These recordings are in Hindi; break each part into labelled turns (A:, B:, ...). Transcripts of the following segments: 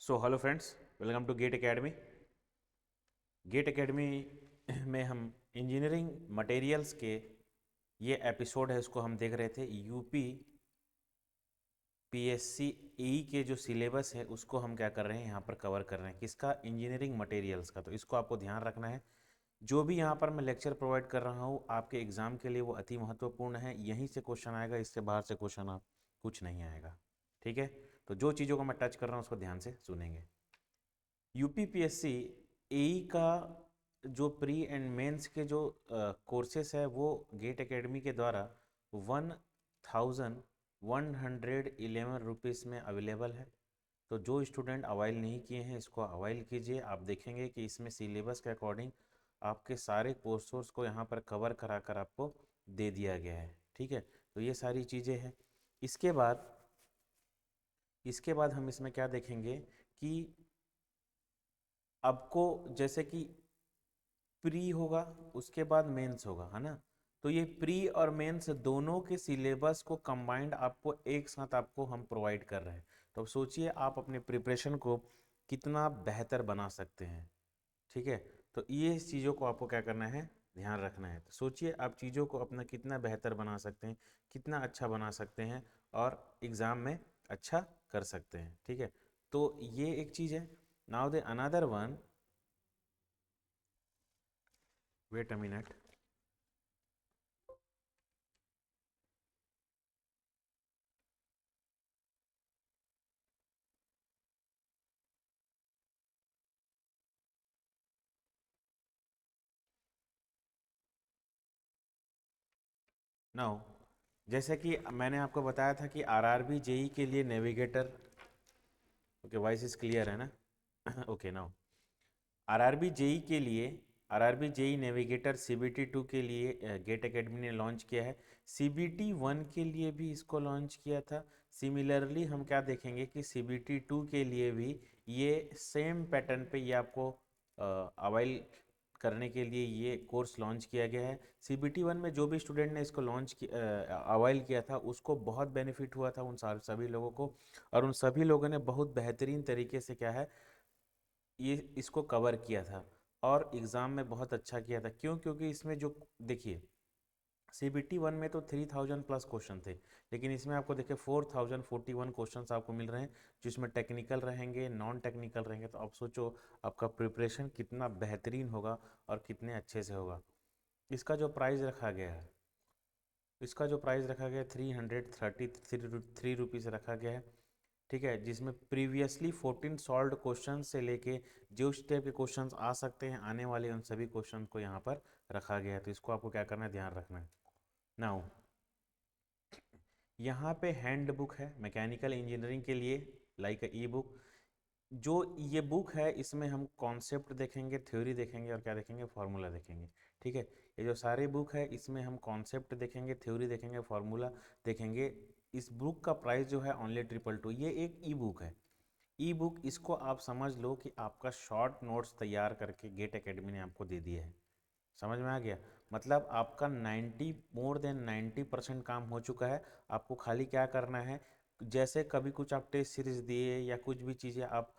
A: So hello friends, welcome to GATE academy. GATE academy में हम इंजीनियरिंग मटेरियल्स के ये एपिसोड है, इसको हम देख रहे थे। यूपी पीएससी ई के जो सिलेबस है उसको हम क्या कर रहे हैं, यहाँ पर कवर कर रहे हैं। किसका? इंजीनियरिंग मटेरियल्स का। तो इसको आपको ध्यान रखना है। जो भी यहाँ पर मैं लेक्चर प्रोवाइड कर रहा हूँ आपके एग्ज़ाम के लिए वो अति महत्वपूर्ण है। यहीं से क्वेश्चन आएगा, इससे बाहर से क्वेश्चन आप कुछ नहीं आएगा। ठीक है, तो जो चीज़ों को मैं टच कर रहा हूँ उसको ध्यान से सुनेंगे। यूपीपीएससी एई का जो प्री एंड मेंस के जो कोर्सेस है वो गेट एकेडमी के द्वारा 1111 रुपीज़ में अवेलेबल है। तो जो स्टूडेंट अवाइल नहीं किए हैं इसको अवाइल कीजिए। आप देखेंगे कि इसमें सिलेबस के अकॉर्डिंग आपके सारे कोर्सेस को यहाँ पर कवर करा कर आपको दे दिया गया है। ठीक है, तो ये सारी चीज़ें हैं। इसके बाद हम इसमें क्या देखेंगे कि आपको जैसे कि प्री होगा, उसके बाद मेंस होगा, है ना। तो ये प्री और मेंस दोनों के सिलेबस को कंबाइंड आपको एक साथ आपको हम प्रोवाइड कर रहे हैं। तो अब सोचिए आप अपने प्रिपरेशन को कितना बेहतर बना सकते हैं। ठीक है, तो ये चीज़ों को आपको क्या करना है, ध्यान रखना है। तो सोचिए आप चीज़ों को अपना कितना बेहतर बना सकते हैं, कितना अच्छा बना सकते हैं और एग्ज़ाम में अच्छा कर सकते हैं। ठीक है, तो ये एक चीज़ है। Now the another one, wait a minute. Now जैसे कि मैंने आपको बताया था कि आरआरबी जेई के लिए navigator, okay voice is clear है ना? ओके, नाउ आरआरबी जेई के लिए, आरआरबी जेई नेविगेटर सीबीटी 2 के लिए गेट एकेडमी ने लॉन्च किया है। सीबीटी 1 के लिए भी इसको लॉन्च किया था। सिमिलरली हम क्या देखेंगे कि सीबीटी 2 के लिए भी ये सेम पैटर्न पे ये आपको अवाइल करने के लिए ये कोर्स लॉन्च किया गया है। सीबीटी 1 में जो भी स्टूडेंट ने इसको लॉन्च अवाइल किया था उसको बहुत बेनिफिट हुआ था, उन सभी लोगों को। और उन सभी लोगों ने बहुत बेहतरीन तरीके से क्या है ये इसको कवर किया था और एग्ज़ाम में बहुत अच्छा किया था। क्यों? क्योंकि इसमें जो देखिए सीबीटी 1 में तो 3000 प्लस क्वेश्चन थे, लेकिन इसमें आपको देखिए 4041 क्वेश्चंस आपको मिल रहे हैं, जिसमें टेक्निकल रहेंगे, नॉन टेक्निकल रहेंगे। तो आप सोचो आपका प्रिपरेशन कितना बेहतरीन होगा और कितने अच्छे से होगा। इसका जो प्राइस रखा गया है, इसका जो प्राइस रखा गया है 333 रुपीज़ रखा गया है। ठीक है, जिसमें प्रीवियसली 14 सॉल्व्ड क्वेश्चन से लेके जो इस टाइप के क्वेश्चंस आ सकते हैं आने वाले उन सभी क्वेश्चन को यहाँ पर रखा गया है। तो इसको आपको क्या करना है, ध्यान रखना है। नाउ यहाँ पे हैंड बुक है मैकेनिकल इंजीनियरिंग के लिए, लाइक ई बुक। जो ये बुक है इसमें हम कॉन्सेप्ट देखेंगे, थ्योरी देखेंगे और क्या देखेंगे, फार्मूला देखेंगे। ठीक है, ये जो सारे बुक है इसमें हम कॉन्सेप्ट देखेंगे, थ्योरी देखेंगे, फार्मूला देखेंगे। इस बुक का प्राइस जो है ओनली 222। ये एक ई बुक है। ई बुक इसको आप समझ लो कि आपका शॉर्ट नोट्स तैयार करके गेट एकेडमी ने आपको दे दिया है। समझ में आ गया? मतलब आपका 90% काम हो चुका है। आपको खाली क्या करना है, जैसे कभी कुछ आप टेस्ट सीरीज दिए या कुछ भी चीज़ें आप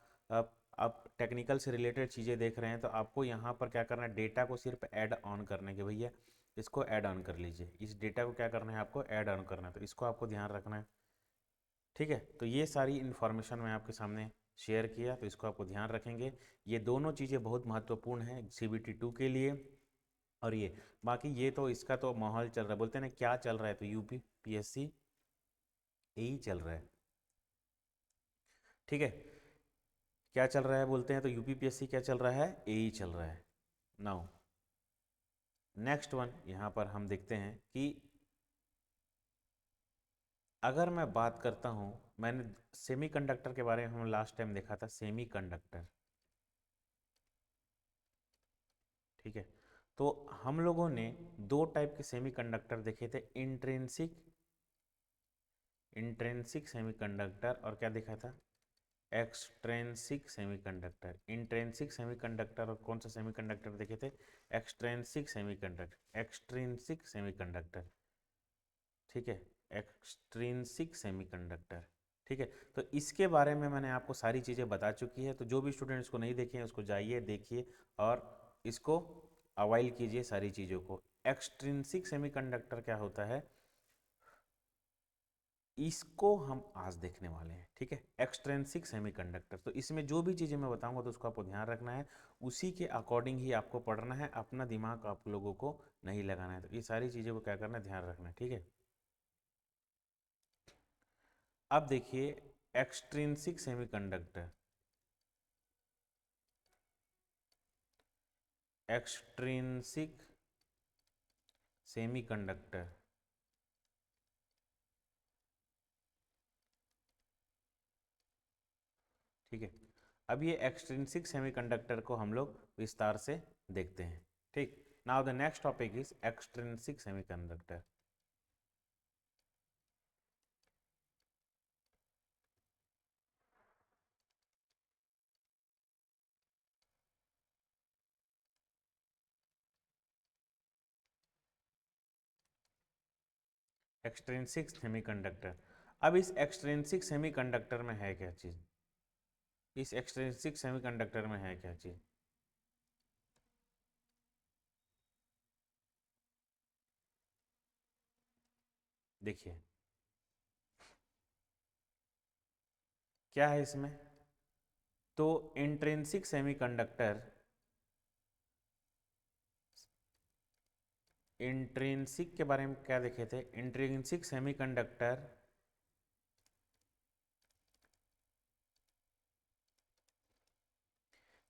A: टेक्निकल से रिलेटेड चीज़ें देख रहे हैं तो आपको यहाँ पर क्या करना है, डेटा को सिर्फ ऐड ऑन करने के, भैया इसको ऐड ऑन कर लीजिए। इस डेटा को क्या करना है, आपको ऐड ऑन करना है। तो इसको आपको ध्यान रखना है। ठीक है, तो ये सारी इन्फॉर्मेशन मैं आपके सामने शेयर किया, तो इसको आपको ध्यान रखेंगे। ये दोनों चीज़ें बहुत महत्वपूर्ण हैं सीबीटी 2 के लिए। और ये बाकी ये तो इसका तो माहौल चल रहा है, बोलते हैं ना क्या चल रहा है, तो यूपी पीएससी यही चल रहा है। ठीक है, क्या चल रहा है बोलते हैं, तो यूपी पीएससी क्या चल रहा है, यही चल रहा है। नाउ नेक्स्ट वन यहाँ पर हम देखते हैं कि अगर मैं बात करता हूँ, मैंने सेमीकंडक्टर के बारे में हम लास्ट टाइम देखा था, सेमीकंडक्टर। ठीक है, तो हम लोगों ने दो टाइप के सेमीकंडक्टर देखे थे, इंट्रेंसिक सेमीकंडक्टर और क्या देखा था, एक्सट्रेंसिक सेमीकंडक्टर। इंट्रेंसिक सेमीकंडक्टर और कौन सा सेमीकंडक्टर देखे थे, एक्सट्रेंसिक सेमीकंडक्टर, एक्सट्रिंसिक सेमीकंडक्टर। ठीक है, एक्सट्रिंसिक सेमीकंडक्टर। ठीक है, तो इसके बारे में मैंने आपको सारी चीज़ें बता चुकी है, तो जो भी स्टूडेंट इसको नहीं देखे हैं उसको जाइए देखिए और इसको अवॉइड कीजिए सारी चीज़ों को। एक्सट्रिंसिक सेमीकंडक्टर क्या होता है, इसको हम आज देखने वाले हैं। ठीक है, एक्सट्रिंसिक सेमीकंडक्टर, तो इसमें जो भी चीज़ें मैं बताऊंगा तो उसको आपको ध्यान रखना है, उसी के अकॉर्डिंग ही आपको पढ़ना है, अपना दिमाग आप लोगों को नहीं लगाना है। तो ये सारी चीज़ें को क्या करना है, ध्यान रखना है। ठीक है, अब देखिए एक्सट्रिंसिक सेमीकंडक्टर, एक्सट्रिंसिक सेमीकंडक्टर, ठीक है, अब ये एक्सट्रिंसिक सेमीकंडक्टर को हम लोग विस्तार से देखते हैं। ठीक, now the next topic is extrinsic semiconductor. Extrinsic semiconductor, अब इस एक्सट्रिंसिक सेमीकंडक्टर में है क्या चीज़, इस एक्सट्रिंसिक सेमीकंडक्टर में है क्या चीज़, देखिए क्या है इसमें। तो इंट्रिंसिक सेमीकंडक्टर, इंट्रिंसिक के बारे में क्या देखे थे, इंट्रिंसिक सेमीकंडक्टर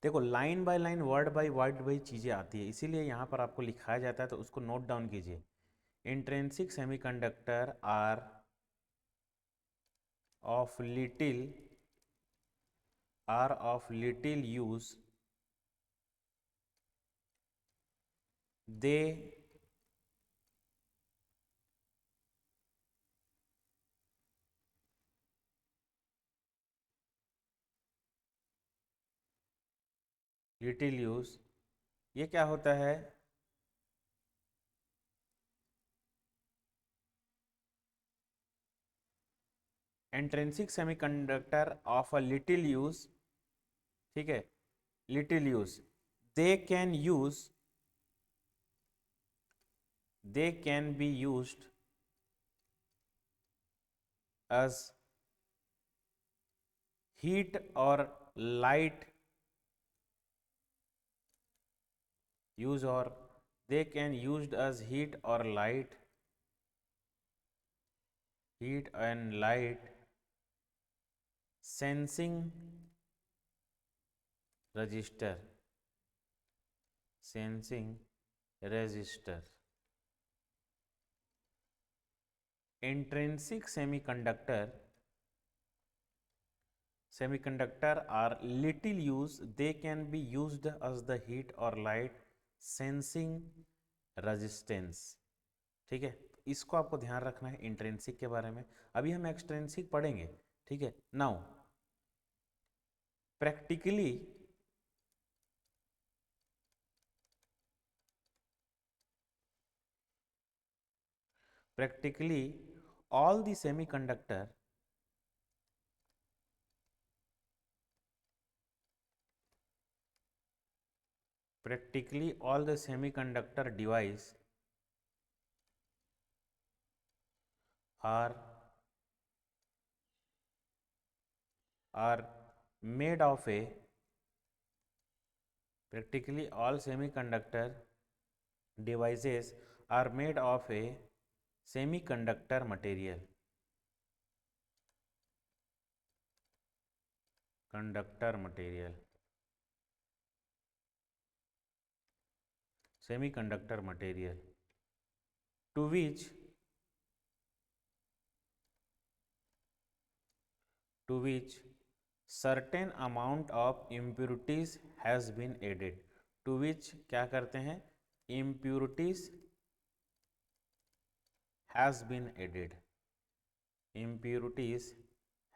A: देखो line by line word by चीज़ें आती है, इसीलिए यहाँ पर आपको लिखाया जाता है, तो उसको नोट डाउन कीजिए। Intrinsic semiconductor are of little, are of little use, they little use, ये क्या होता है, intrinsic semiconductor of a little use, ठीक है, little use, they can use, they can be used as heat or light use, or they can used as heat or light, heat and light sensing resistor, sensing resistor। intrinsic semiconductor are little used, they can be used as the heat or light sensing resistance। ठीक है, इसको आपको ध्यान रखना है इंट्रिंसिक के बारे में, अभी हम एक्सट्रिंसिक पढ़ेंगे। ठीक है, now practically, practically all the semiconductor, practically all the semiconductor device are made of a, practically all semiconductor devices are made of a semiconductor material, conductor material, semiconductor material, to which, to which certain amount of impurities has been added, to which क्या करते हैं, impurities has been added, impurities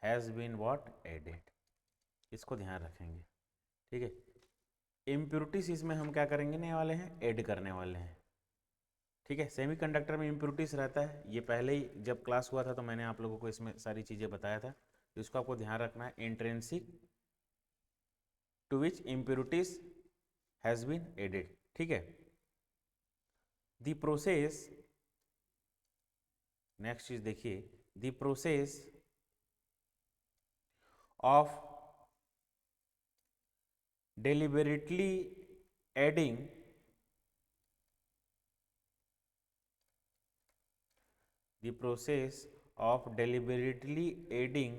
A: has been what added, इसको ध्यान रखेंगे। ठीक है, impurities इसमें हम क्या करेंगे नए वाले हैं, ऐड करने वाले हैं। ठीक है, सेमीकंडक्टर में इम्प्योरिटीज रहता है, ये पहले ही जब क्लास हुआ था तो मैंने आप लोगों को इसमें सारी चीज़ें बताया था, तो इसको आपको ध्यान रखना है, intrinsic to which impurities has been added. ठीक है, द प्रोसेस, नेक्स्ट चीज देखिए, the process of deliberately adding the process of deliberately adding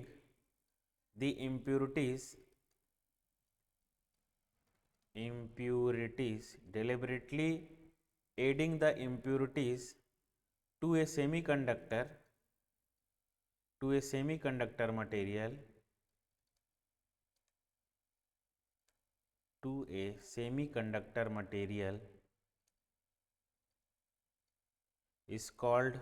A: the deliberately adding the impurities to a semiconductor material, is called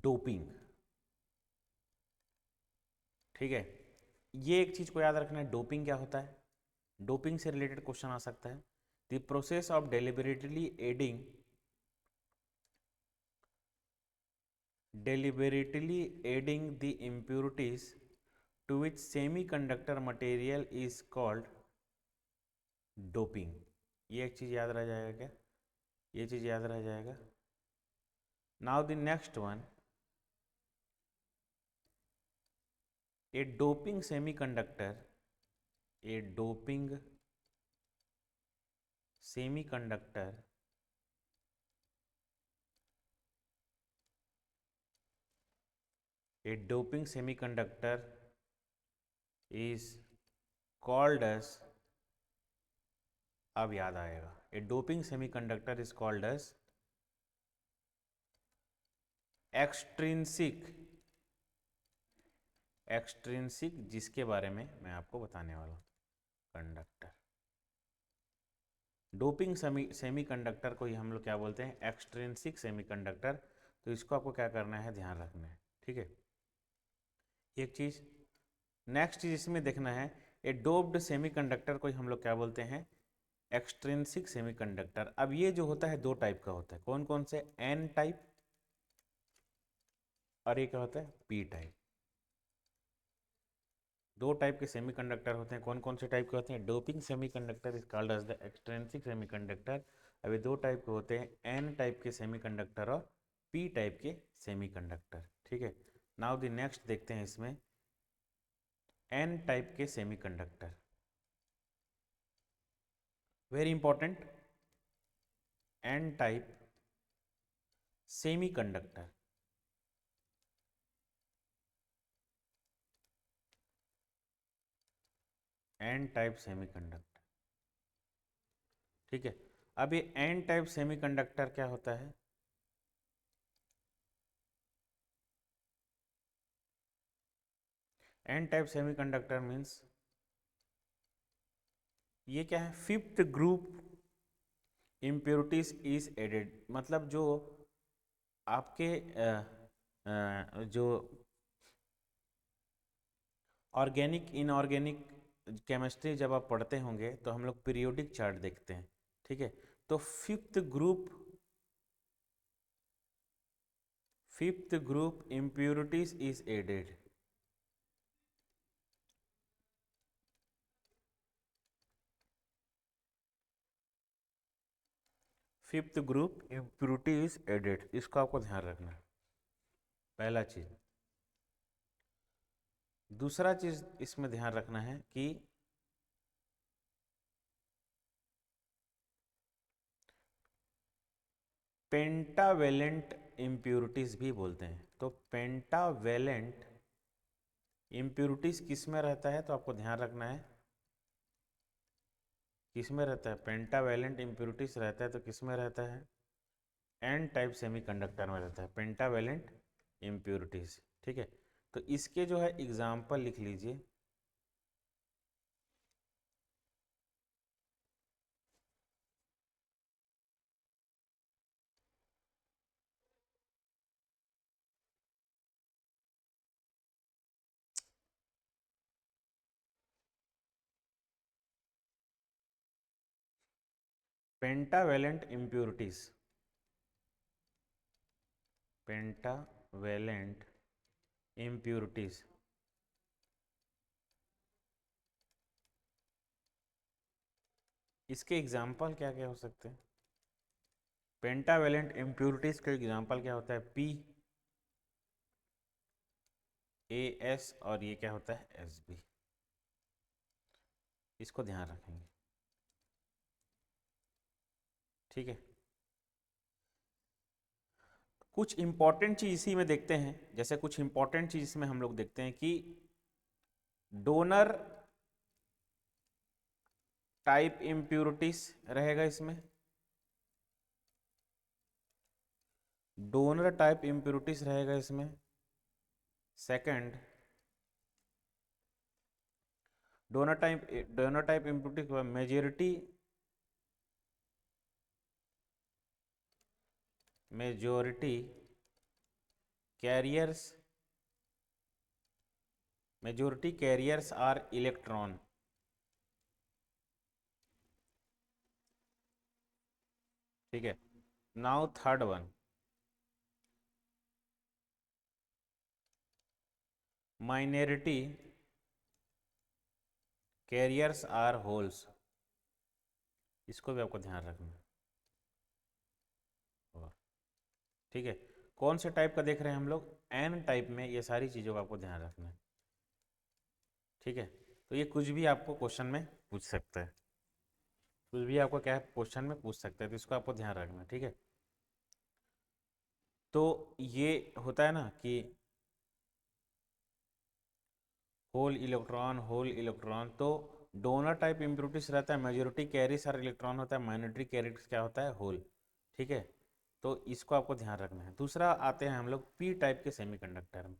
A: doping. ठीक है, ये एक चीज को याद रखना है, डोपिंग क्या होता है, डोपिंग से रिलेटेड क्वेश्चन आ सकता है। The process of deliberately adding the impurities to which semiconductor material is called doping। ये एक चीज याद रह जाएगा क्या, ये चीज याद रह जाएगा। Now the next one, a doping semiconductor, a doping semiconductor a doping semiconductor is called as, अब याद आएगा, a doping semiconductor is called as extrinsic, extrinsic जिसके बारे में मैं आपको बताने वाला हूँ, कंडक्टर। डोपिंग सेमीकंडक्टर को ही हम लोग क्या बोलते हैं, एक्सट्रिंसिक सेमीकंडक्टर। तो इसको आपको क्या करना है, ध्यान रखना है। ठीक है, एक चीज, नेक्स्ट चीज इसमें देखना है, ए डोप्ड सेमीकंडक्टर को ही हम लोग क्या बोलते हैं, एक्सट्रिंसिक सेमीकंडक्टर। अब ये जो होता है दो टाइप का होता है, कौन कौन से, एन टाइप और ये क्या होता है, पी टाइप। दो टाइप के सेमीकंडक्टर होते हैं, कौन कौन से टाइप के होते हैं, doping semiconductor is called as the extrinsic semiconductor. अब ये दो टाइप के होते हैं, एन टाइप के सेमीकंडक्टर और पी टाइप के सेमीकंडक्टर। ठीक है, नाउ द नेक्स्ट देखते हैं इसमें, एन टाइप के semiconductor, very important, N type semiconductor. N type semiconductor. ठीक है, अब ये एन टाइप सेमीकंडक्टर क्या होता है, एन टाइप सेमीकंडक्टर मींस ये क्या है, fifth group impurities is added, मतलब जो आपके जो ऑर्गेनिक इनऑर्गेनिक केमिस्ट्री जब आप पढ़ते होंगे तो हम लोग पीरियोडिक चार्ट देखते हैं। ठीक है, तो fifth group impurities is added. Fifth group impurity is added, इसको आपको ध्यान रखना है, पहला चीज। दूसरा चीज इसमें ध्यान रखना है कि पेंटावेलेंट इम्प्योरिटीज भी बोलते हैं। तो पेंटावेलेंट इम्प्योरिटीज किस में रहता है, तो आपको ध्यान रखना है किस में रहता है, पेंटावेलेंट इम्प्योरिटीज रहता है तो किस में रहता है, एन टाइप सेमीकंडक्टर में रहता है, पेंटावेलेंट इम्प्योरिटीज। ठीक है, तो इसके जो है एग्जाम्पल लिख लीजिए, पेंटावेलेंट इम्प्योरिटीज, पेंटावेलेंट इम्प्यूरिटीज। इसके एग्जाम्पल क्या क्या हो सकते हैं? पेंटावेलेंट इम्प्यूरिटीज का एग्जाम्पल क्या होता है? PAS, और ये क्या होता है? SB। इसको ध्यान रखेंगे, ठीक है। कुछ इंपॉर्टेंट चीज इसी में देखते हैं, जैसे कुछ इंपॉर्टेंट चीज इसमें हम लोग देखते हैं कि डोनर टाइप इम्प्यूरिटीज रहेगा इसमें, डोनर टाइप इम्प्यूरिटीज रहेगा इसमें। Second, donor type impurities majority carriers are electron, ठीक है। Now third one, minority carriers are holes. इसको भी आपको ध्यान रखना है, ठीक है। कौन से टाइप का देख रहे हैं हम लोग? एन टाइप में ये सारी चीज़ों का आपको ध्यान रखना है, ठीक है। तो ये कुछ भी आपको क्वेश्चन में पूछ सकता है, कुछ भी आपको क्या है क्वेश्चन में पूछ सकता है, तो इसको आपको ध्यान रखना है, ठीक है। तो ये होता है ना कि होल इलेक्ट्रॉन, तो डोनर टाइप इम्प्यूरिटीज रहता है मेजोरिटी कैरी सारा इलेक्ट्रॉन होता है, माइनॉरिटी कैरी क्या होता है? होल, ठीक है। तो इसको आपको ध्यान रखना है। दूसरा आते हैं हम लोग पी टाइप के सेमीकंडक्टर में।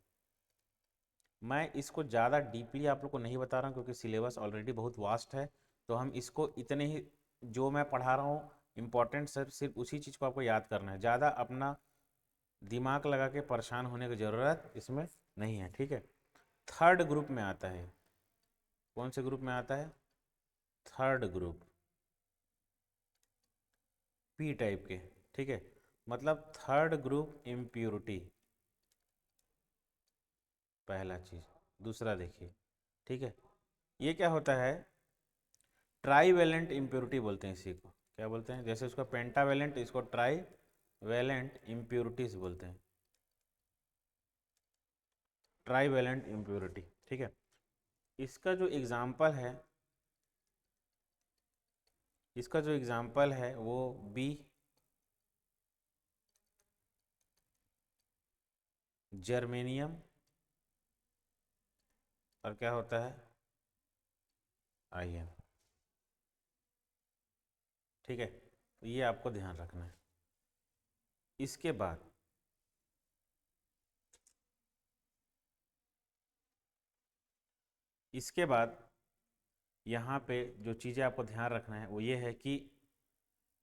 A: मैं इसको ज़्यादा डीपली आप लोग को नहीं बता रहा हूँ क्योंकि सिलेबस ऑलरेडी बहुत वास्ट है, तो हम इसको इतने ही जो मैं पढ़ा रहा हूँ इम्पोर्टेंट सर सिर्फ उसी चीज़ को आपको याद करना है, ज़्यादा अपना दिमाग लगा के परेशान होने की ज़रूरत इसमें नहीं है, ठीक है। थर्ड ग्रुप में आता है, कौन से ग्रुप में आता है? थर्ड ग्रुप, पी टाइप के, ठीक है। मतलब थर्ड ग्रुप इम्प्यूरिटी, पहला चीज। दूसरा देखिए, ठीक है, ये क्या होता है? ट्राईवेलेंट इम्प्यूरिटी बोलते हैं इसी को। क्या बोलते हैं? जैसे उसको पेंटावेलेंट, इसको ट्राईवेलेंट इम्प्यूरिटीज बोलते हैं, ट्राईवेलेंट इम्प्यूरिटी, ठीक है। इसका जो एग्जाम्पल है, इसका जो एग्जाम्पल है वो बी जर्मेनियम, और क्या होता है? आईएन, ठीक है। तो ये आपको ध्यान रखना है। इसके बाद इसके बाद यहाँ पे जो चीज़ें आपको ध्यान रखना है वो ये है कि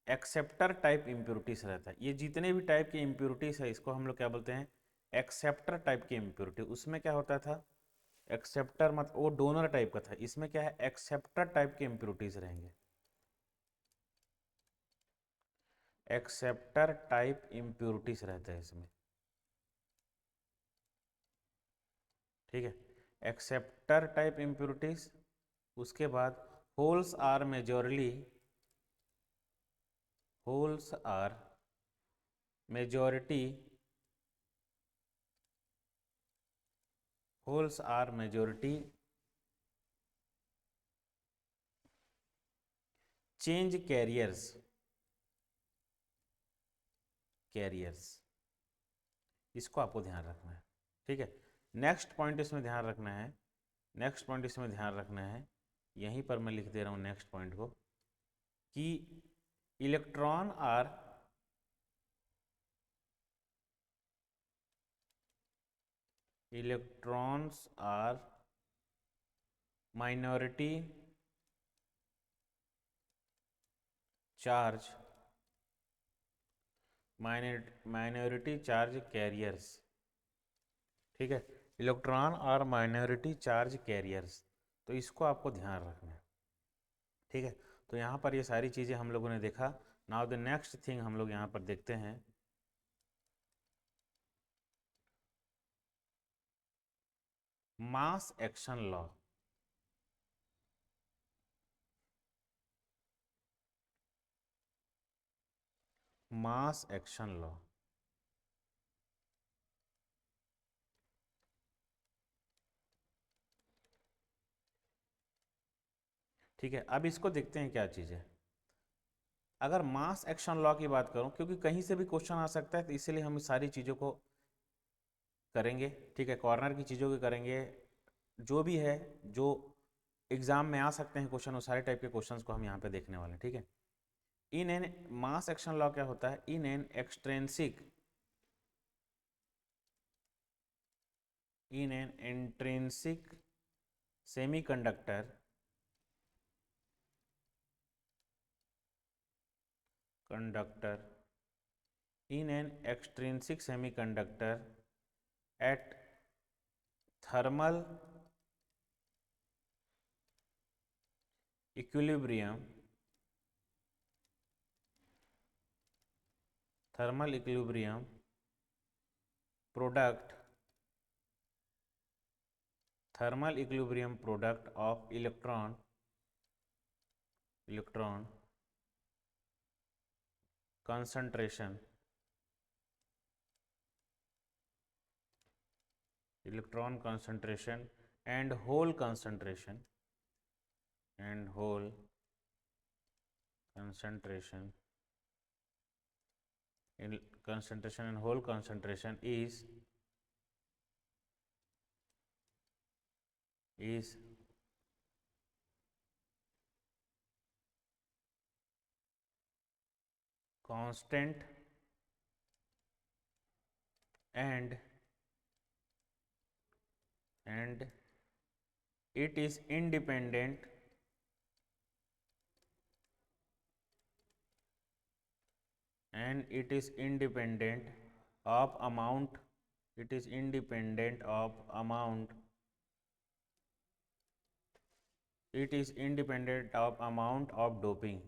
A: एक्सेप्टर टाइप इम्प्यूरिटीज रहता है। ये जितने भी टाइप के इम्प्यूरिटीज है इसको हम लोग क्या बोलते हैं? एक्सेप्टर टाइप की इम्प्यूरिटी। उसमें क्या होता था? एक्सेप्टर मतलब वो डोनर टाइप का था, इसमें क्या है? एक्सेप्टर टाइप के इम्प्यूरिटीज रहेंगे, एक्सेप्टर टाइप इम्प्यूरिटीज रहता है इसमें, ठीक है। Acceptor type impurities. उसके बाद holes are majorly, holes are majority, holes are majority change carriers, carriers, इसको आपको ध्यान रखना है, ठीक है। नेक्स्ट पॉइंट इसमें ध्यान रखना है, नेक्स्ट पॉइंट इसमें ध्यान रखना है, यहीं पर मैं लिख दे रहा हूँ नेक्स्ट पॉइंट को, कि electron are electrons are minority charge, minority charge carriers, ठीक है। इलेक्ट्रॉन और माइनॉरिटी चार्ज कैरियर्स, तो इसको आपको ध्यान रखना है, ठीक है। तो यहाँ पर ये सारी चीज़ें हम लोगों ने देखा। नाउ द नेक्स्ट थिंग हम लोग यहाँ पर देखते हैं, mass action law, mass action law, ठीक है। अब इसको देखते हैं क्या चीज़ है। अगर मास एक्शन लॉ की बात करूं, क्योंकि कहीं से भी क्वेश्चन आ सकता है, तो इसीलिए हम सारी चीज़ों को करेंगे, ठीक है, कॉर्नर की चीज़ों की करेंगे, जो भी है, जो एग्जाम में आ सकते हैं क्वेश्चन, वो सारे टाइप के क्वेश्चंस को हम यहाँ पे देखने वाले हैं, ठीक है। In an mass action law क्या होता है? In an extrinsic, in an intrinsic semiconductor, conductor in an extrinsic semiconductor at thermal equilibrium, thermal equilibrium product, thermal equilibrium product of electron concentration, electron concentration and hole concentration, and hole concentration in concentration and hole concentration is constant and it is independent of amount, it is independent of amount, it is independent of amount of doping,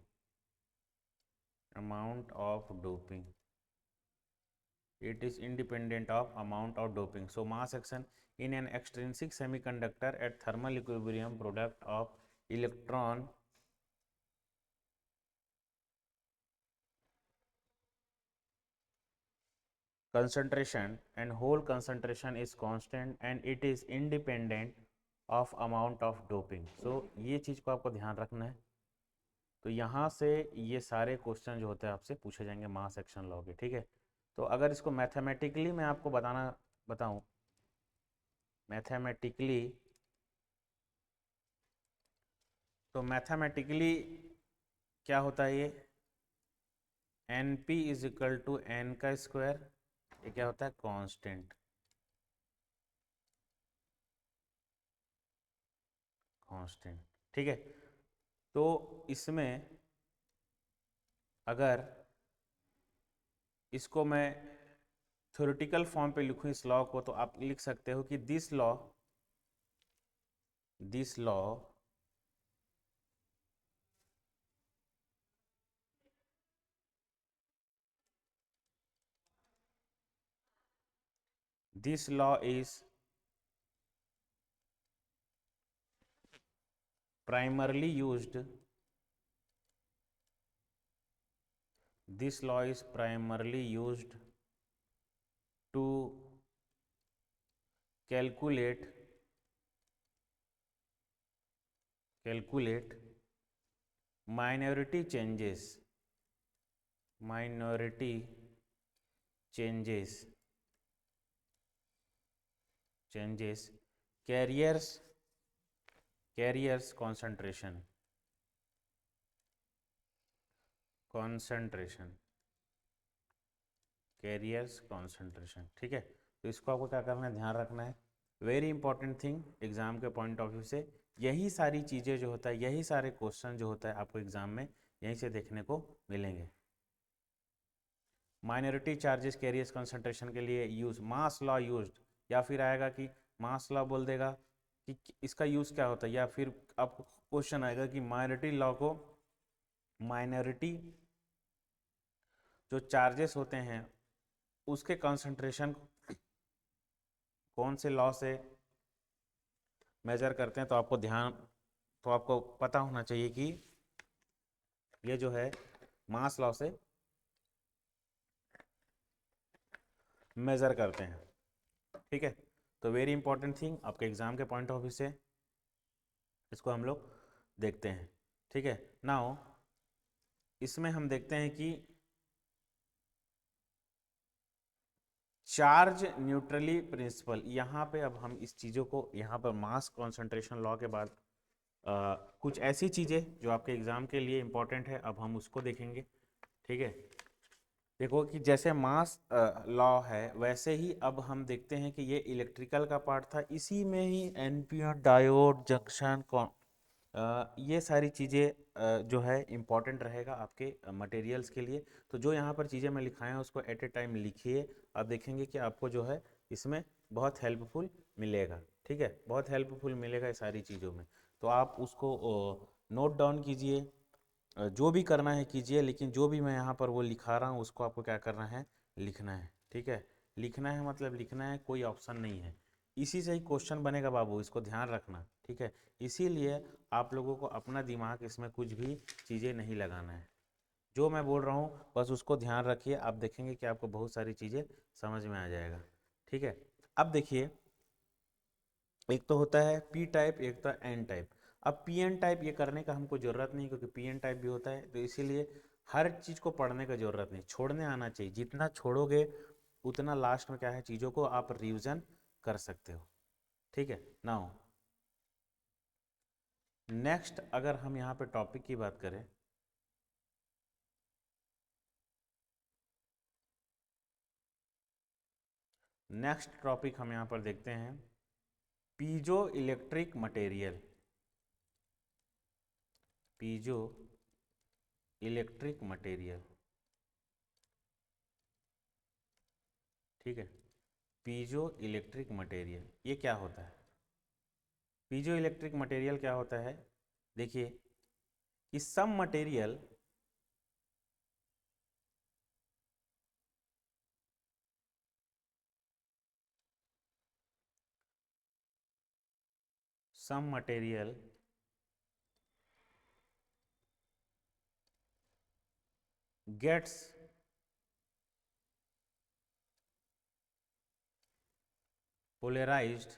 A: it is independent of amount of doping. So mass action in an extrinsic semiconductor at thermal equilibrium product of electron concentration and hole concentration is constant and it is independent of amount of doping. So ये चीज़ को आपको ध्यान रखना है। तो यहाँ से ये सारे क्वेश्चन जो होते हैं आपसे पूछे जाएंगे मास एक्शन लॉ के, ठीक है। तो अगर इसको मैथमेटिकली मैं आपको बताऊं, मैथमेटिकली, तो मैथमेटिकली क्या होता है? ये N P is equal to N का स्क्वायर, ये क्या होता है? कांस्टेंट, ठीक है। तो इसमें अगर इसको मैं थ्योरेटिकल फॉर्म पे लिखूं इस लॉ को, तो आप लिख सकते हो कि this law this law is primarily used, this law is primarily used to calculate minority changes carriers concentration, carriers concentration, ठीक है। तो इसको आपको क्या करना है, ध्यान रखना है। वेरी इंपॉर्टेंट थिंग एग्जाम के पॉइंट ऑफ व्यू से, यही सारी चीज़ें जो होता है, यही सारे क्वेश्चन जो होता है आपको एग्जाम में यहीं से देखने को मिलेंगे। माइनॉरिटी चार्जेस कैरियर्स कंसंट्रेशन के लिए यूज मास लॉ यूज्ड, या फिर आएगा कि मास लॉ बोल देगा कि इसका यूज़ क्या होता है, या फिर आपको क्वेश्चन आएगा कि माइनॉरिटी लॉ को, माइनॉरिटी जो चार्जेस होते हैं उसके कंसंट्रेशन कौन से लॉ से मेजर करते हैं तो आपको पता होना चाहिए कि ये जो है मास लॉ से मेजर करते हैं, ठीक है। तो वेरी इंपॉर्टेंट थिंग आपके एग्जाम के पॉइंट ऑफ व्यू से इसको हम लोग देखते हैं, ठीक है। नाउ इसमें हम देखते हैं कि चार्ज न्यूट्रली प्रिंसिपल, यहाँ पे अब हम इस चीज़ों को, यहाँ पर मास कॉन्सेंट्रेशन लॉ के बाद कुछ ऐसी चीज़ें जो आपके एग्जाम के लिए इंपॉर्टेंट है, अब हम उसको देखेंगे, ठीक है। देखो कि जैसे मास लॉ है वैसे ही अब हम देखते हैं कि ये इलेक्ट्रिकल का पार्ट था, इसी में ही एनपीएन, डायोड, जंक्शन, ये सारी चीज़ें जो है इम्पॉर्टेंट रहेगा आपके मटेरियल्स के लिए। तो जो यहाँ पर चीज़ें मैं लिखाया हूँ उसको एट ए टाइम लिखिए, आप देखेंगे कि आपको जो है इसमें बहुत हेल्पफुल मिलेगा, ठीक है, बहुत हेल्पफुल मिलेगा ये सारी चीज़ों में। तो आप उसको नोट डाउन कीजिए, जो भी करना है कीजिए, लेकिन जो भी मैं यहाँ पर वो लिखा रहा हूँ उसको आपको क्या करना है, लिखना है, ठीक है। लिखना है मतलब लिखना है, कोई ऑप्शन नहीं है, इसी से ही क्वेश्चन बनेगा बाबू, इसको ध्यान रखना, ठीक है। इसीलिए आप लोगों को अपना दिमाग इसमें कुछ भी चीज़ें नहीं लगाना है, जो मैं बोल रहा हूँ बस उसको ध्यान रखिए, आप देखेंगे कि आपको बहुत सारी चीज़ें समझ में आ जाएगा, ठीक है। अब देखिए, एक तो होता है पी टाइप, एक तो एन टाइप। अब पी एन टाइप ये करने का हमको ज़रूरत नहीं, क्योंकि पी एन टाइप भी होता है, तो इसीलिए हर चीज़ को पढ़ने का ज़रूरत नहीं, छोड़ने आना चाहिए, जितना छोड़ोगे उतना लास्ट में क्या है, चीज़ों को आप रिविज़न कर सकते हो, ठीक है। नाउ नेक्स्ट अगर हम यहाँ पे टॉपिक की बात करें, नेक्स्ट टॉपिक हम यहाँ पर देखते हैं piezo electric material, piezo electric material, ठीक है। पीजो इलेक्ट्रिक मटेरियल ये क्या होता है? पीजो इलेक्ट्रिक मटेरियल क्या होता है, देखिए कि some material some material gets polarized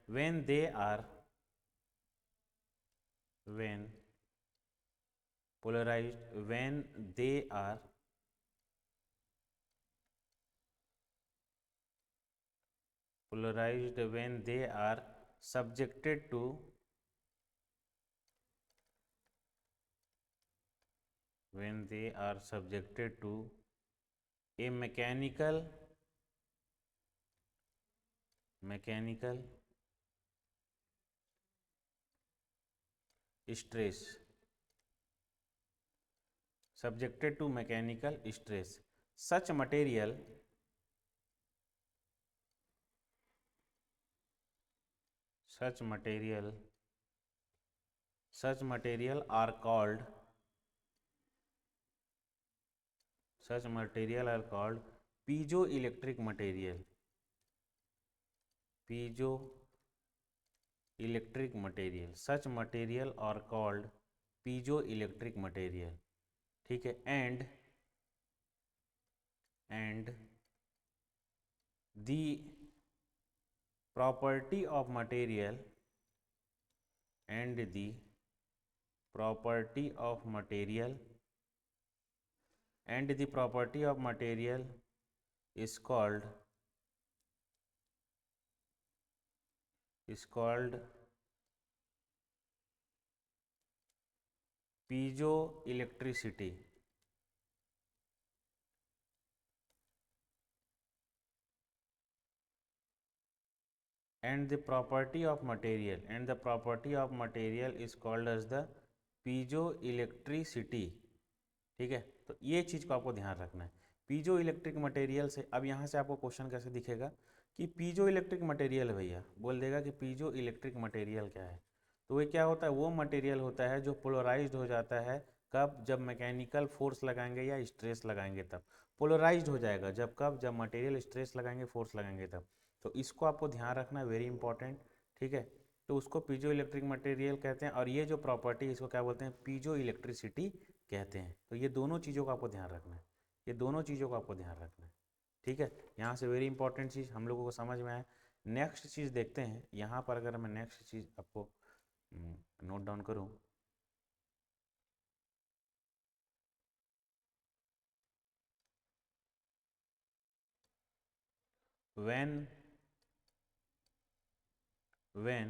A: when they are when polarized when they are polarized when they are subjected to when they are subjected to a mechanical stress, subjected to mechanical stress, such material such material such material are called such material are called piezoelectric material, piezoelectric material, such material are called piezoelectric material, ठीक है। and the property of material and the property of material and the property of material is called piezoelectricity, and the property of material is called as the piezoelectricity, ठीक है। तो ये चीज़ को आपको ध्यान रखना है, पीजो इलेक्ट्रिक मटेरियल से। अब यहाँ से आपको क्वेश्चन कैसे दिखेगा कि पीजो इलेक्ट्रिक मटेरियल, भैया बोल देगा कि पीजो इलेक्ट्रिक मटेरियल क्या है, तो ये क्या होता है, वो मटेरियल होता है जो पोलराइज्ड हो जाता है कब? जब मैकेनिकल फोर्स लगाएंगे या स्ट्रेस लगाएंगे तब। पोलराइज्ड हो जाएगा जब, कब? जब मटेरियल स्ट्रेस लगाएंगे, फोर्स लगाएंगे तब। तो इसको आपको ध्यान रखना, वेरी इंपॉर्टेंट, ठीक है। तो उसको पीजो इलेक्ट्रिक मटेरियल कहते हैं, और ये जो प्रॉपर्टी इसको क्या बोलते हैं? पीजो इलेक्ट्रिसिटी कहते हैं। तो ये दोनों चीज़ों का आपको ध्यान रखना है, ये दोनों चीज़ों का आपको ध्यान रखना है, ठीक है। यहाँ से वेरी इंपॉर्टेंट चीज़ हम लोगों को समझ में आया। नेक्स्ट चीज़ देखते हैं यहाँ पर, अगर मैं नेक्स्ट चीज़ आपको नोट डाउन करूँ, when when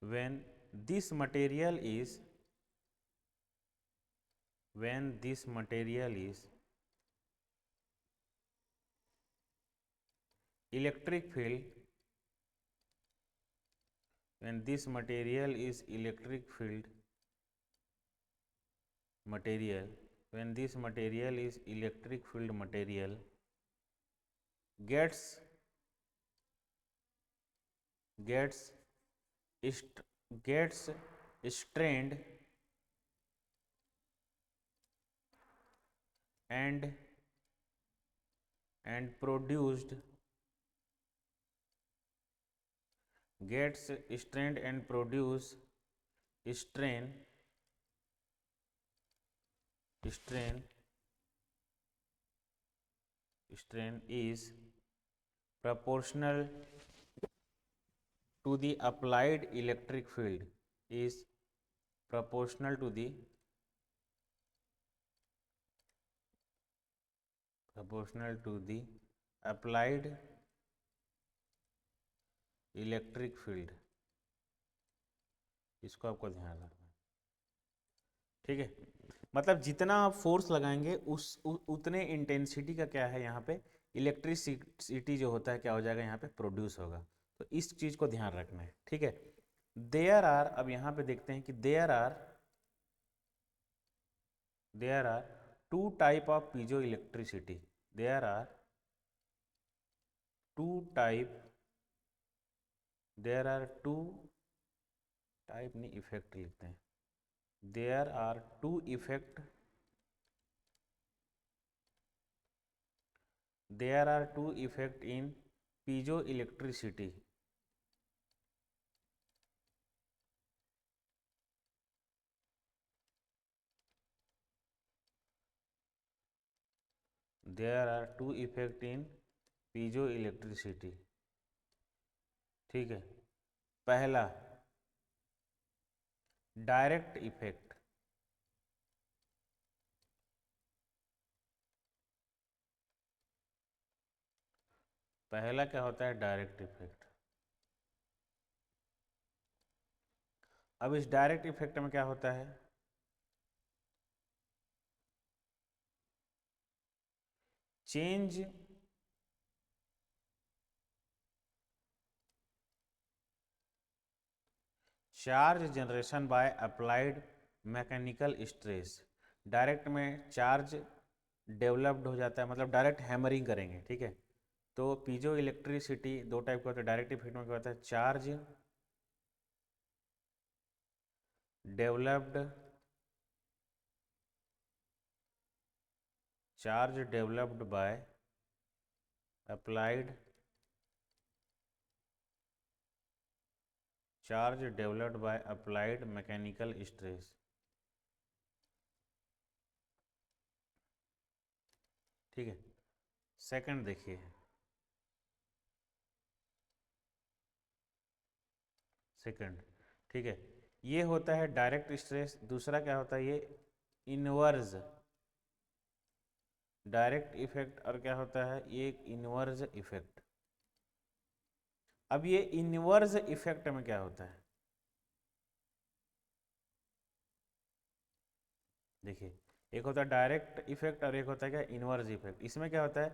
A: when this material is when this material is electric field, when this material is electric field material, when this material is electric field material gets gets gets strained and produced, gets strained and produce strain strain strain is proportional to the applied electric field, is proportional to the applied electric field. इसको आपको ध्यान रखना है, ठीक है। मतलब जितना आप फोर्स लगाएंगे उतने इंटेंसिटी का क्या है यहाँ पे, इलेक्ट्रिसिटी जो होता है क्या हो जाएगा यहाँ पे, प्रोड्यूस होगा। तो इस चीज़ को ध्यान रखना है, ठीक है। देयर आर, अब यहाँ पे देखते हैं कि there are two type of piezo electricity, there are two type there are two type नहीं, इफेक्ट लिखते हैं। There are two effect there are two effect in piezoelectricity, there are two effect in piezoelectricity, ठीक है। पहला डायरेक्ट इफेक्ट, पहला क्या होता है, डायरेक्ट इफेक्ट। अब इस डायरेक्ट इफेक्ट में क्या होता है, change charge generation by applied mechanical stress. Direct में चार्ज डेवलप्ड हो जाता है, मतलब डायरेक्ट हैमरिंग करेंगे, ठीक है। तो पीजो इलेक्ट्रिसिटी दो टाइप का होता है, डायरेक्ट इफेक्ट में क्या होता है, developed charge developed by applied charge developed by applied mechanical stress, ठीक है। सेकंड देखिए, सेकंड, ठीक है, ये होता है डायरेक्ट स्ट्रेस। दूसरा क्या होता है, ये इनवर्स डायरेक्ट इफेक्ट, और क्या होता है, ये एक इनवर्स इफेक्ट। अब ये इनवर्स इफेक्ट में क्या होता है, देखिए, एक होता है डायरेक्ट इफेक्ट और एक होता है क्या, इनवर्स इफेक्ट। इसमें क्या होता है,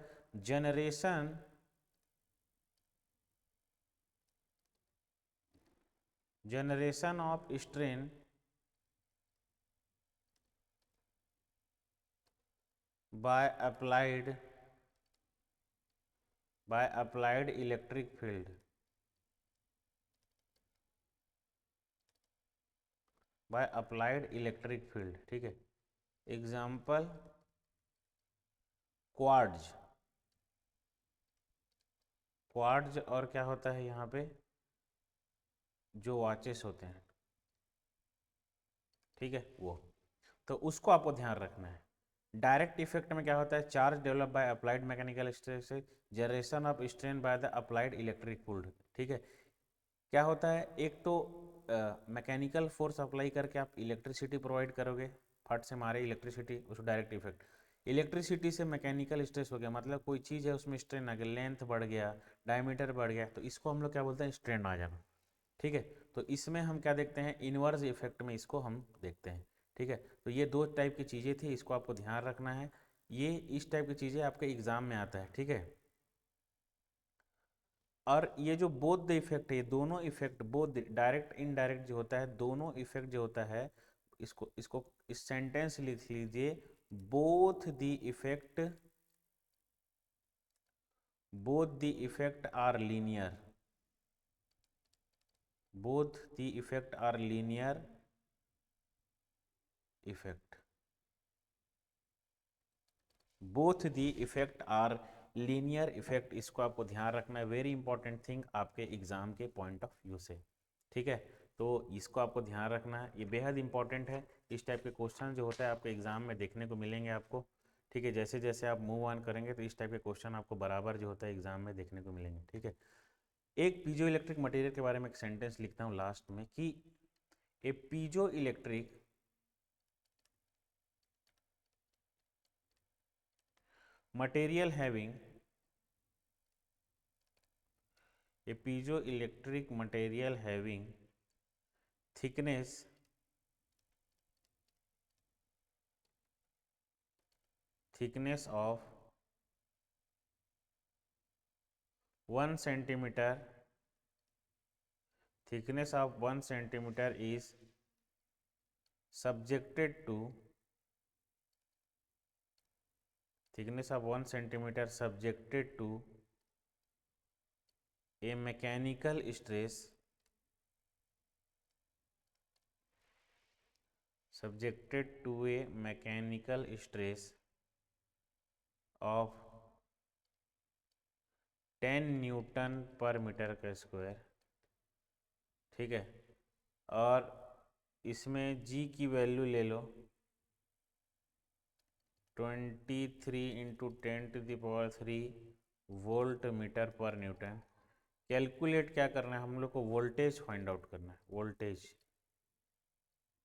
A: generation of strain by applied electric field, by applied electric field, ठीक है। एग्जाम्पल क्वार्ट्ज, क्वार्ट्ज और क्या होता है यहाँ पे, जो वॉचेस होते हैं, ठीक है वो, तो उसको आपको ध्यान रखना है। डायरेक्ट इफेक्ट में क्या होता है, charge develop by applied mechanical stress, generation of strain by the applied electric field, ठीक है। क्या होता है, एक तो मैकेनिकल फोर्स अप्लाई करके आप इलेक्ट्रिसिटी प्रोवाइड करोगे, फट से मारे इलेक्ट्रिसिटी, उसको डायरेक्ट इफेक्ट। इलेक्ट्रिसिटी से मैकेनिकल स्ट्रेस हो गया, मतलब कोई चीज़ है उसमें स्ट्रेन आ गया, लेंथ बढ़ गया, डायमीटर बढ़ गया, तो इसको हम लोग क्या बोलते हैं, स्ट्रेन आ जाना, ठीक है। तो इसमें हम क्या देखते हैं, इनवर्स इफेक्ट में इसको हम देखते हैं, ठीक है। तो ये दो टाइप की चीज़ें थी, इसको आपको ध्यान रखना है, ये इस टाइप की चीज़ें आपके एग्जाम में आता है, ठीक है। और ये जो बोथ द इफेक्ट है, ये दोनों इफेक्ट, बोथ डायरेक्ट इनडायरेक्ट जो होता है, दोनों इफेक्ट जो होता है, इसको इसको इस सेंटेंस लिख लीजिए, both the effect, both the effect are linear, both the effect are linear effect, both the effect are linear effect, इसको आपको ध्यान रखना है, वेरी इंपॉर्टेंट थिंग आपके एग्जाम के पॉइंट ऑफ व्यू से, ठीक है। तो इसको आपको ध्यान रखना है, ये बेहद इंपॉर्टेंट है। इस टाइप के क्वेश्चन जो होता है आपके एग्जाम में देखने को मिलेंगे आपको, ठीक है। जैसे जैसे आप मूव ऑन करेंगे तो इस टाइप के क्वेश्चन आपको बराबर जो होता है एग्जाम में देखने को मिलेंगे, ठीक है। एक पीजो इलेक्ट्रिक मटेरियल के बारे में एक सेंटेंस लिखता हूँ लास्ट में कि a piezo electric material having a piezoelectric material having thickness of 1 centimeter, thickness of 1 centimeter is subjected to, thickness of 1 centimeter subjected to a mechanical stress, subjected to a mechanical stress of 10 Newton पर मीटर का स्क्वायर, ठीक है। और इसमें g की वैल्यू ले लो 23 इंटू 10⁻³ वोल्ट मीटर पर न्यूटन। कैलकुलेट क्या करना है हम लोग को, वोल्टेज फाइंड आउट करना है, वोल्टेज,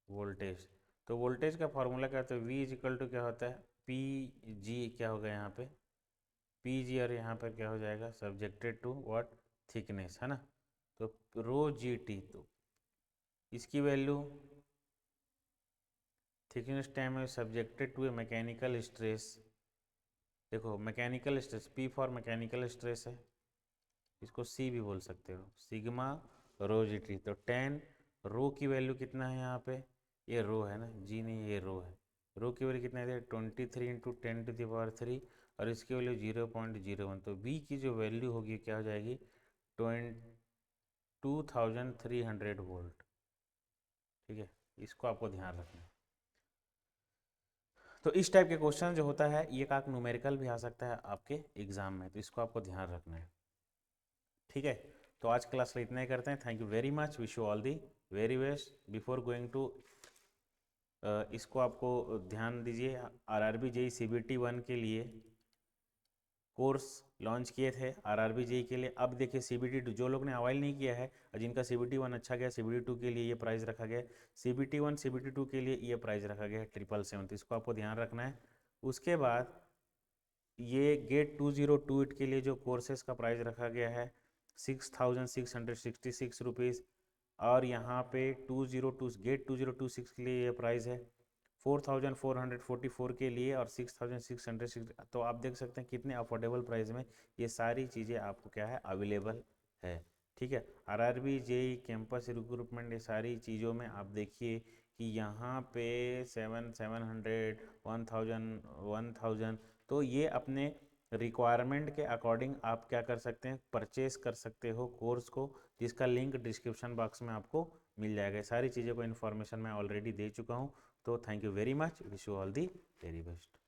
A: वोल्टेज। तो वोल्टेज का फॉर्मूला क्या होता है, V इजिकल टू क्या होता है, पी जी, क्या होगा यहाँ पे पी जी, और यहाँ पर क्या हो जाएगा, सब्जेक्टेड टू व्हाट, थिकनेस, है ना। तो रो जी टी, तो इसकी वैल्यू थिकनेस टाइम है subjected to a mechanical stress, देखो mechanical stress, P for mechanical stress है, इसको सी भी बोल सकते हो, सिग्मा रो जी टी। तो 10, रो की वैल्यू कितना है यहाँ पे, ये रो है ना, जी नहीं ये रो है, रो की वैल्यू कितना है 23 इंटू 10⁻³ और इसकी वैल्यू 0.01, तो बी की जो वैल्यू होगी क्या हो जाएगी 2300 वोल्ट, ठीक है। इसको आपको ध्यान रखना है। तो इस टाइप के क्वेश्चन जो होता है ये एक न्यूमेरिकल भी आ सकता है आपके एग्जाम में, तो इसको आपको ध्यान रखना है, ठीक है। तो आज क्लास में इतना ही करते हैं, thank you very much, wish you all the very best. Before going to, इसको आपको ध्यान दीजिए, आरआरबी जेई सीबीटी 1 के लिए कोर्स लॉन्च किए थे आरआरबी जेई के लिए। अब देखिए सीबीटी 2 जो लोग ने अवाइल नहीं किया है और जिनका सीबीटी 1 अच्छा गया, सीबीटी 2 के लिए ये प्राइस रखा गया, सीबीटी 1 सीबीटी 2 के लिए ये प्राइस रखा गया है 777, तो इसको आपको ध्यान रखना है। उसके बाद ये गेट 2028 के लिए जो कोर्सेज का प्राइस रखा गया है 6,666 रुपीज़, और यहाँ पे 202 गेट 2026 के लिए ये प्राइस है 4,444 के लिए और 6,660, तो आप देख सकते हैं कितने अफोर्डेबल प्राइस में ये सारी चीज़ें आपको क्या है अवेलेबल है, ठीक है। आरआरबी जेई कैंपस रिक्रूटमेंट, ये सारी चीज़ों में आप देखिए कि यहाँ पे 700 1,000, तो ये अपने रिक्वायरमेंट के अकॉर्डिंग आप क्या कर सकते हैं, परचेस कर सकते हो कोर्स को, जिसका लिंक डिस्क्रिप्शन बॉक्स में आपको मिल जाएगा। ये सारी चीज़ों को इन्फॉर्मेशन मैं ऑलरेडी दे चुका हूँ। तो thank you very much, wish you all the very best.